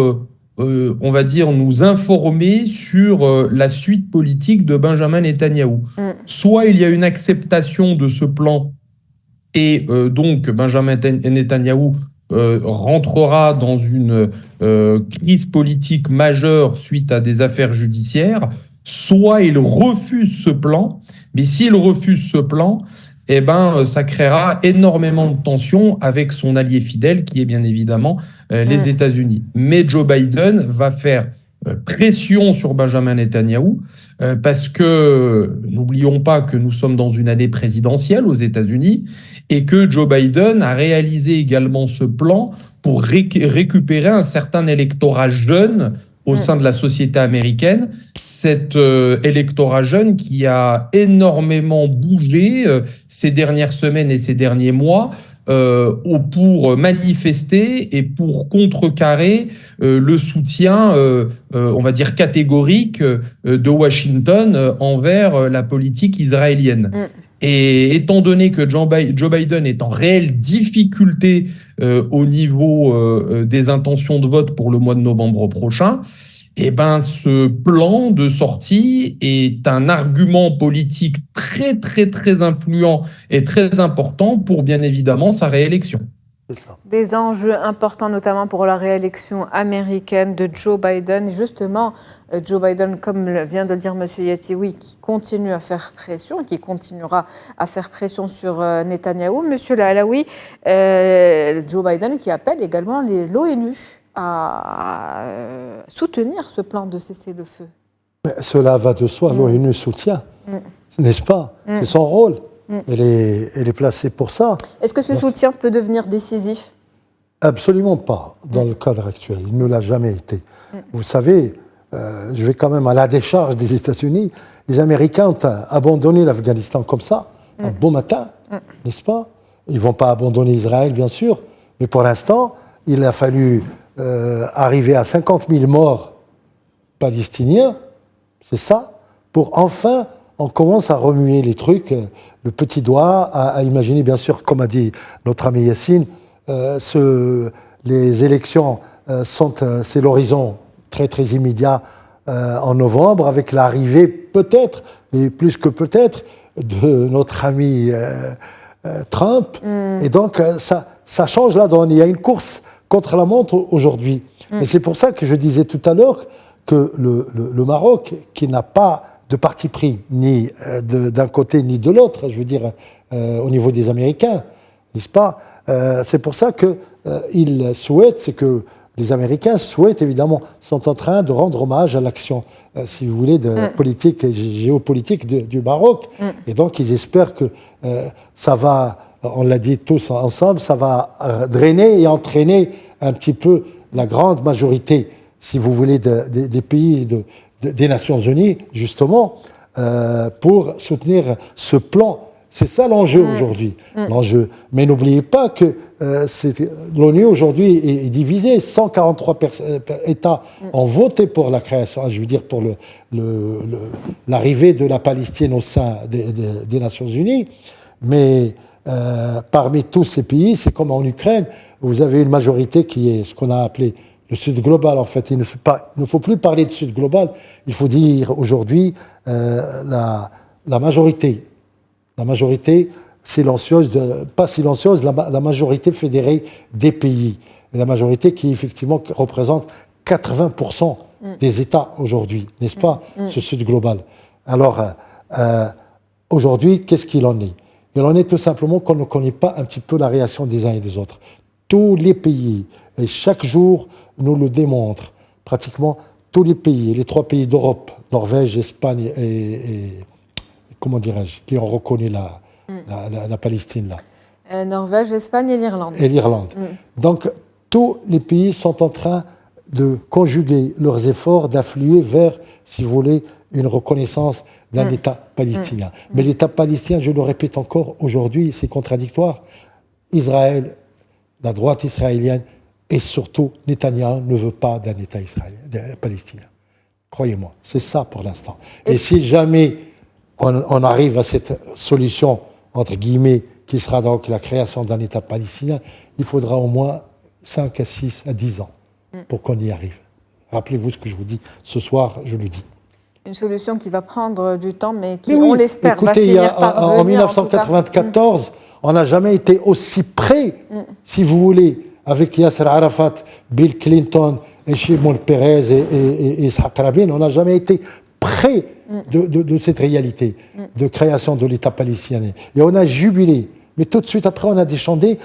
on va dire, nous informer sur la suite politique de Benjamin Netanyahou. Soit il y a une acceptation de ce plan et donc Benjamin Netanyahou rentrera dans une crise politique majeure suite à des affaires judiciaires, soit il refuse ce plan, mais s'il refuse ce plan, eh ben, ça créera énormément de tensions avec son allié fidèle, qui est bien évidemment les États-Unis. Mais Joe Biden va faire pression sur Benjamin Netanyahou parce que n'oublions pas que nous sommes dans une année présidentielle aux États-Unis et que Joe Biden a réalisé également ce plan pour récupérer un certain électorat jeune au sein de la société américaine, cet électorat jeune qui a énormément bougé ces dernières semaines et ces derniers mois pour manifester et pour contrecarrer le soutien, on va dire, catégorique de Washington envers la politique israélienne. Et étant donné que Joe Biden est en réelle difficulté au niveau des intentions de vote pour le mois de novembre prochain, eh ben, ce plan de sortie est un argument politique très, très, très influent et très important pour, bien évidemment, sa réélection. Des enjeux importants, notamment pour la réélection américaine de Joe Biden. Justement, Joe Biden, comme vient de le dire M. Yatiwi, qui continue à faire pression, qui continuera à faire pression sur Netanyahou. M. Alaoui, Joe Biden qui appelle également l'ONU à soutenir ce plan de cessez-le-feu. Cela va de soi, l'ONU soutient, n'est-ce pas? C'est son rôle. Elle est placée pour ça. Est-ce que ce soutien peut devenir décisif? Absolument pas, dans le cadre actuel. Il ne l'a jamais été. Vous savez, je vais quand même à la décharge des États-Unis. Les Américains ont abandonné l'Afghanistan comme ça, un beau matin, n'est-ce pas? Ils ne vont pas abandonner Israël, bien sûr, mais pour l'instant, il a fallu arriver à 50 000 morts palestiniens, c'est ça, pour enfin on commence à remuer les trucs, le petit doigt, à imaginer, bien sûr, comme a dit notre ami Yassine, les élections, c'est l'horizon très, très immédiat en novembre, avec l'arrivée peut-être, et plus que peut-être, de notre ami Trump. Et donc, ça change la donne. Il y a une course contre la montre aujourd'hui. Et c'est pour ça que je disais tout à l'heure que le Maroc, qui n'a pas de parti pris, ni d'un côté ni de l'autre, je veux dire, au niveau des Américains, n'est-ce pas? C'est pour ça qu'ils souhaitent, c'est que les Américains souhaitent, évidemment, sont en train de rendre hommage à l'action, si vous voulez, de politique et géopolitique du Maroc. Et donc, ils espèrent que ça va, on l'a dit tous ensemble, ça va drainer et entraîner un petit peu la grande majorité, si vous voulez, des pays des Nations Unies, justement, pour soutenir ce plan. C'est ça l'enjeu aujourd'hui. L'enjeu. Mais n'oubliez pas que l'ONU aujourd'hui est divisée. 143 États ont voté pour la création, je veux dire pour l'arrivée de la Palestine au sein des Nations Unies. Mais parmi tous ces pays, c'est comme en Ukraine, vous avez une majorité qui est ce qu'on a appelé le Sud global, en fait. Il ne faut plus parler de Sud global, il faut dire aujourd'hui la majorité. La majorité silencieuse, pas silencieuse, la majorité fédérée des pays. Et la majorité qui, effectivement, représente 80% des États aujourd'hui, n'est-ce pas, ce Sud global. Alors, aujourd'hui, qu'est-ce qu'il en est? Il en est tout simplement qu'on ne connaît pas un petit peu la réaction des uns et des autres. Tous les pays, et chaque jour, nous le démontrent, pratiquement tous les pays, les 3 pays d'Europe, Norvège, Espagne et comment dirais-je, qui ont reconnu la Palestine, là. Norvège, l'Espagne et l'Irlande. Et l'Irlande. Donc, tous les pays sont en train de conjuguer leurs efforts, d'affluer vers, si vous voulez, une reconnaissance d'un État palestinien. Mais l'État palestinien, je le répète encore, aujourd'hui, c'est contradictoire. Israël, la droite israélienne, et surtout Netanyahou ne veut pas d'un État palestinien. Croyez-moi, c'est ça pour l'instant. Et si jamais on arrive à cette solution, entre guillemets, qui sera donc la création d'un État palestinien, il faudra au moins 5 à 6 à 10 ans pour qu'on y arrive. Rappelez-vous ce que je vous dis ce soir, je le dis. Une solution qui va prendre du temps, mais qui, on l'espère, va finir par venir. En 1994, on n'a jamais été aussi près, si vous voulez, avec Yasser Arafat, Bill Clinton, et Shimon Peres et Yitzhak Rabin, on n'a jamais été près de cette réalité de création de l'État palestinien. Et on a jubilé. Mais tout de suite après, on a déchanté.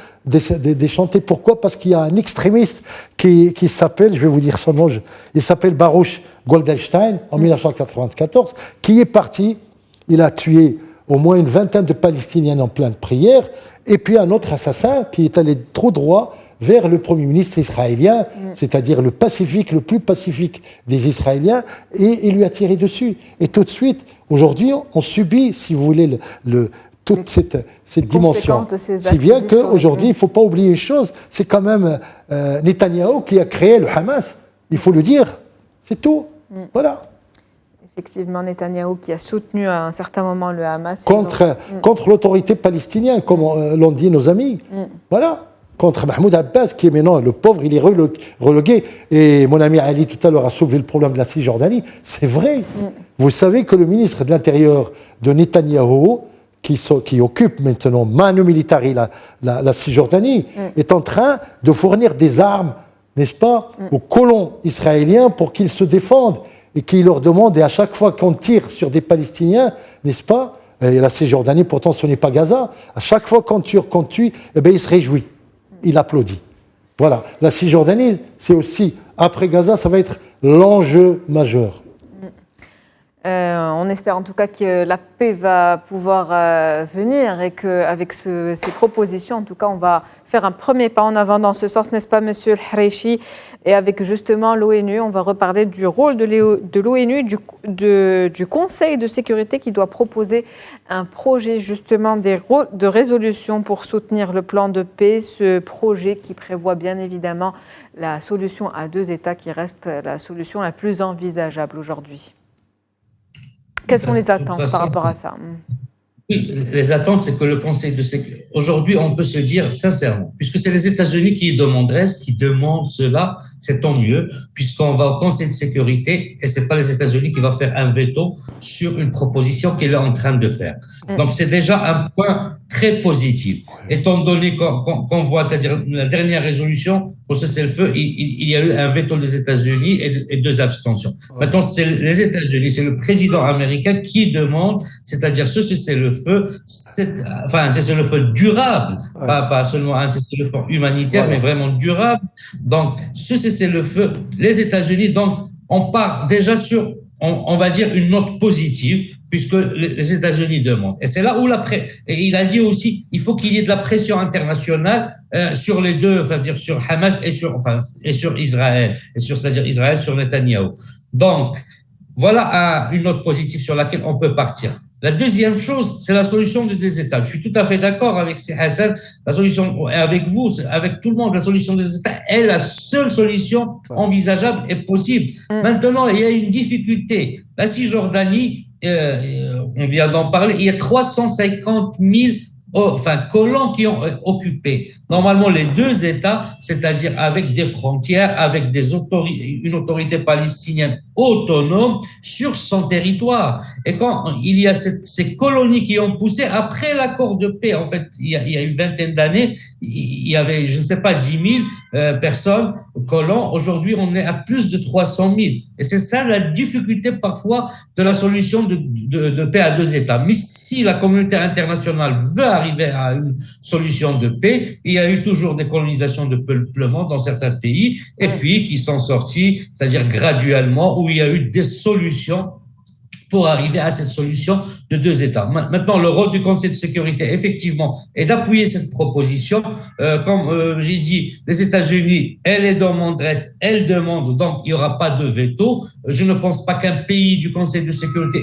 Pourquoi ? Parce qu'il y a un extrémiste qui s'appelle, je vais vous dire son nom, il s'appelle Baruch Goldenstein, en 1994, qui est parti, il a tué au moins une vingtaine de Palestiniens en pleine prière, et puis un autre assassin qui est allé trop droit vers le Premier ministre israélien, c'est-à-dire le plus pacifique des Israéliens, et il lui a tiré dessus. Et tout de suite, aujourd'hui, on subit, si vous voulez, toute cette dimension. Si bien qu'aujourd'hui, il ne faut pas oublier une chose, c'est quand même Netanyahou qui a créé le Hamas. Il faut le dire. C'est tout. Voilà. Effectivement, Netanyahou qui a soutenu à un certain moment le Hamas. Contre l'autorité palestinienne, comme l'ont dit nos amis. Voilà. Contre Mahmoud Abbas, qui est maintenant le pauvre, il est relégué. Et mon ami Ali tout à l'heure a soulevé le problème de la Cisjordanie. C'est vrai. Vous savez que le ministre de l'Intérieur de Netanyahou, qui occupe maintenant manu militari la Cisjordanie, est en train de fournir des armes, n'est-ce pas, aux colons israéliens pour qu'ils se défendent et qui leur demande, et à chaque fois qu'on tire sur des Palestiniens, n'est-ce pas, et la Cisjordanie, pourtant ce n'est pas Gaza, à chaque fois qu'on tue, eh bien, il se réjouit, il applaudit. Voilà, la Cisjordanie, c'est aussi, après Gaza, ça va être l'enjeu majeur. On espère en tout cas que la paix va pouvoir venir et qu'avec ces propositions, en tout cas, on va faire un premier pas en avant dans ce sens, n'est-ce pas, Monsieur El-Hareichi? Et avec justement l'ONU, on va reparler du rôle de l'ONU, du Conseil de sécurité qui doit proposer un projet justement de résolution pour soutenir le plan de paix, ce projet qui prévoit bien évidemment la solution à 2 États qui reste la solution la plus envisageable aujourd'hui. Quelles sont les attentes par rapport à ça? Oui, les attentes, c'est que le Conseil de sécurité... Aujourd'hui, on peut se dire, sincèrement, puisque c'est les États-Unis qui demandent cela, c'est tant mieux, puisqu'on va au Conseil de sécurité et c'est pas les États-Unis qui va faire un veto sur une proposition qu'il est en train de faire. Donc, c'est déjà un point très positif. Étant donné qu'on voit, c'est-à-dire la dernière résolution pour cesser le feu, il y a eu un veto des États-Unis et 2 abstentions. Maintenant, c'est les États-Unis, c'est le président américain qui demande, c'est-à-dire ce cessez-le-feu, un cessez-le-feu durable, pas seulement un cessez-le-feu humanitaire, mais vraiment durable. Donc, ce cessez-le-feu, les États-Unis, donc, on part déjà sur, on va dire, une note positive, puisque les États-Unis demandent. Et c'est là où et il a dit aussi, il faut qu'il y ait de la pression internationale sur les deux, enfin dire sur Hamas et sur Israël, c'est-à-dire Israël sur Netanyahou. Donc voilà une note positive sur laquelle on peut partir. La deuxième chose, c'est la solution des 2 États. Je suis tout à fait d'accord avec Hassan, la solution, avec vous, avec tout le monde, la solution des 2 États est la seule solution envisageable et possible. Maintenant, il y a une difficulté. La Cisjordanie, on vient d'en parler, il y a 350 000 colons qui ont occupé. Normalement, les 2 États, c'est-à-dire avec des frontières, avec une autorité palestinienne autonome sur son territoire. Et quand il y a ces colonies qui ont poussé, après l'accord de paix, en fait, il y a une vingtaine d'années, il y avait, je ne sais pas, 10 000 personnes, colons. Aujourd'hui, on est à plus de 300 000. Et c'est ça la difficulté parfois de la solution de paix à 2 États. Mais si la communauté internationale veut arriver à une solution de paix, il y a eu toujours des colonisations de peuplement dans certains pays, et puis qui sont sortis, c'est-à-dire graduellement, où il y a eu des solutions pour arriver à cette solution de 2 États. Maintenant, le rôle du Conseil de sécurité, effectivement, est d'appuyer cette proposition. Comme j'ai dit, les États-Unis, elles les demandent, elles demandent, donc il n'y aura pas de veto. Je ne pense pas qu'un pays du Conseil de sécurité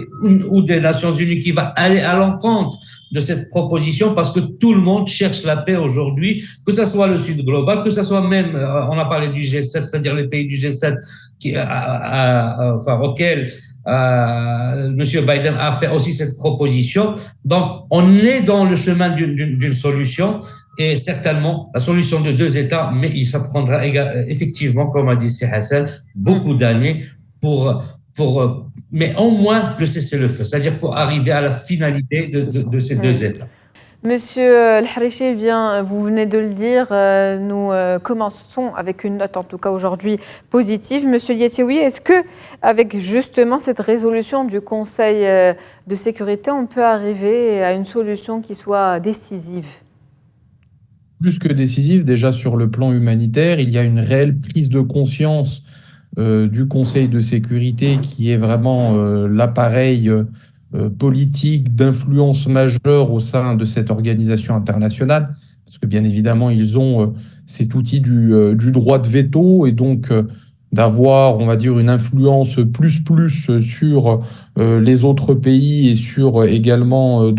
ou des Nations Unies qui va aller à l'encontre de cette proposition, parce que tout le monde cherche la paix aujourd'hui, que ce soit le Sud global, que ce soit même, on a parlé du G7, c'est-à-dire les pays du G7 auxquels M. Biden a fait aussi cette proposition. Donc, on est dans le chemin d'une solution, et certainement la solution de 2 États, mais ça prendra effectivement, comme a dit Hassan, beaucoup d'années mais au moins le cessez-le-feu, c'est-à-dire pour arriver à la finalité de ces 2 États. Monsieur El-Harichi, vous venez de le dire, nous commençons avec une note, en tout cas aujourd'hui, positive. Monsieur Yetioui, est-ce que, avec justement cette résolution du Conseil de sécurité, on peut arriver à une solution qui soit décisive? Plus que décisive, déjà sur le plan humanitaire, il y a une réelle prise de conscience du Conseil de sécurité, qui est vraiment l'appareil politique d'influence majeure au sein de cette organisation internationale, parce que bien évidemment, ils ont cet outil du droit de veto, et donc d'avoir, on va dire, une influence plus sur les autres pays et sur également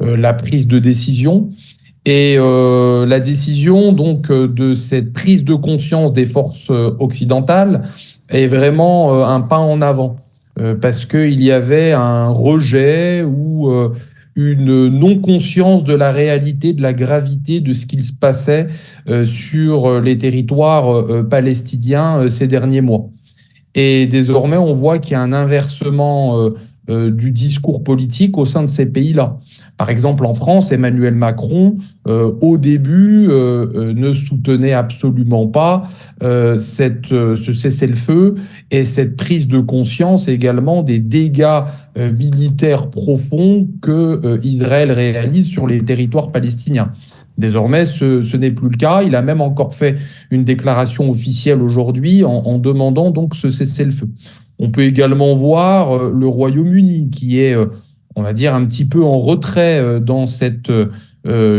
la prise de décision. Et la décision donc de cette prise de conscience des forces occidentales est vraiment un pas en avant. Parce qu'il y avait un rejet ou une non-conscience de la réalité, de la gravité de ce qu'il se passait sur les territoires palestiniens ces derniers mois. Et désormais, on voit qu'il y a un inversement du discours politique au sein de ces pays-là. Par exemple, en France, Emmanuel Macron, au début, ne soutenait absolument pas ce cessez-le-feu et cette prise de conscience également des dégâts militaires profonds que Israël réalise sur les territoires palestiniens. Désormais, ce n'est plus le cas. Il a même encore fait une déclaration officielle aujourd'hui en demandant donc ce cessez-le-feu. On peut également voir le Royaume-Uni qui est, on va dire, un petit peu en retrait dans cette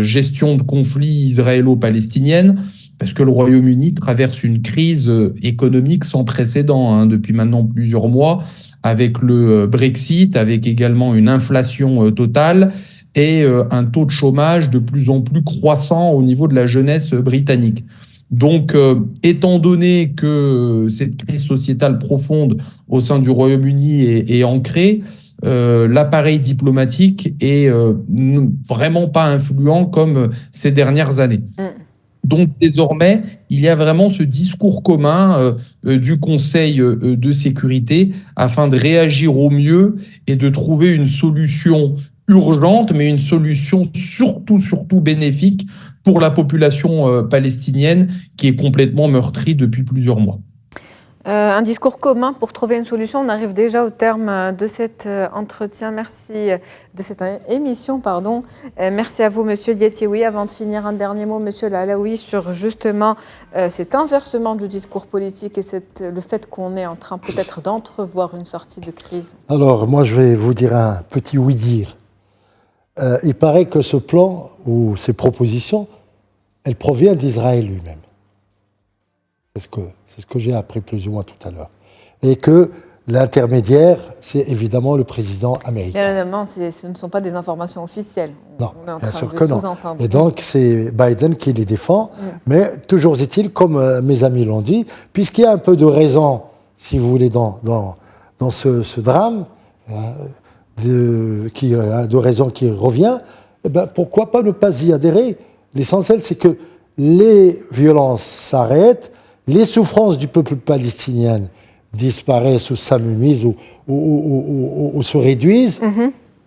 gestion de conflit israélo-palestinienne, parce que le Royaume-Uni traverse une crise économique sans précédent depuis maintenant plusieurs mois, avec le Brexit, avec également une inflation totale et un taux de chômage de plus en plus croissant au niveau de la jeunesse britannique. Donc, étant donné que cette crise sociétale profonde au sein du Royaume-Uni est ancrée, l'appareil diplomatique est vraiment pas influent comme ces dernières années. Donc, désormais, il y a vraiment ce discours commun du Conseil de sécurité afin de réagir au mieux et de trouver une solution urgente, mais une solution surtout bénéfique pour la population palestinienne qui est complètement meurtrie depuis plusieurs mois. Un discours commun pour trouver une solution. On arrive déjà au terme de cet entretien. Merci de cette émission, pardon. Merci à vous, Monsieur Yetioui. Avant de finir, un dernier mot, Monsieur Alaoui, sur justement cet inversement du discours politique et le fait qu'on est en train peut-être d'entrevoir une sortie de crise. Alors, moi, je vais vous dire un petit oui-dire. Il paraît que ce plan ou ces propositions, elles proviennent d'Israël lui-même. C'est ce que j'ai appris plus ou moins tout à l'heure. Et que l'intermédiaire, c'est évidemment le président américain. Bien évidemment, ce ne sont pas des informations officielles. Non, bien sûr que non. Et donc, c'est Biden qui les défend. Mais toujours est-il, comme mes amis l'ont dit, puisqu'il y a un peu de raison, si vous voulez, dans ce drame, de raison qui revient, eh ben, pourquoi pas ne pas y adhérer? L'essentiel, c'est que les violences s'arrêtent, les souffrances du peuple palestinien disparaissent ou s'amenuisent ou se réduisent.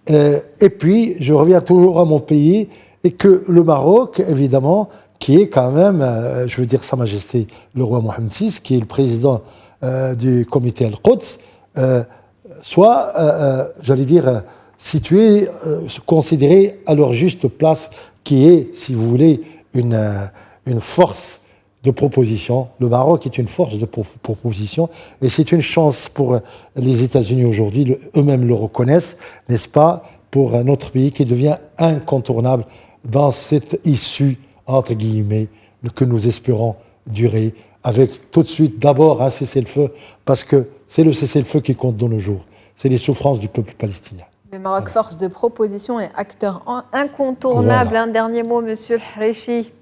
Et puis, je reviens toujours à mon pays, et que le Maroc, évidemment, qui est quand même, je veux dire Sa Majesté le roi Mohammed VI, qui est le président du comité Al-Quds, soit, j'allais dire, situé, considéré à leur juste place, qui est, si vous voulez, une force de proposition. Le Maroc est une force de proposition et c'est une chance pour les États-Unis aujourd'hui, eux-mêmes le reconnaissent, n'est-ce pas, pour notre pays qui devient incontournable dans cette issue, entre guillemets, que nous espérons durer, avec tout de suite d'abord un cessez-le-feu, parce que c'est le cessez-le-feu qui compte de nos jours. C'est les souffrances du peuple palestinien. Le Maroc, force de proposition et acteur incontournable. Voilà. Un dernier mot, Monsieur Hreichi.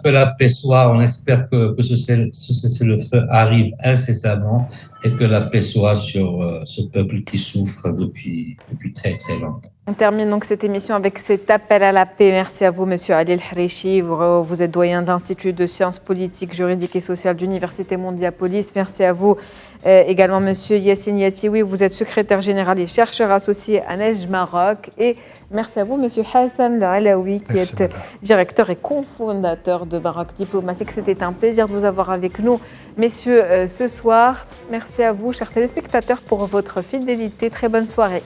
Que la paix soit, on espère que ce cessez-le-feu arrive incessamment et que la paix soit sur ce peuple qui souffre depuis très très longtemps. On termine donc cette émission avec cet appel à la paix. Merci à vous, Monsieur Ali El-Hreichi. Vous êtes doyen de l'Institut de sciences politiques, juridiques et sociales d'Université Mondiapolis. Merci à vous également, Monsieur Yassine Yatioui. Vous êtes secrétaire général et chercheur associé à Neige Maroc. Et merci à vous, Monsieur Hassan Alaoui, qui est directeur et cofondateur de Maroc Diplomatique. C'était un plaisir de vous avoir avec nous, messieurs, ce soir. Merci à vous, chers téléspectateurs, pour votre fidélité. Très bonne soirée.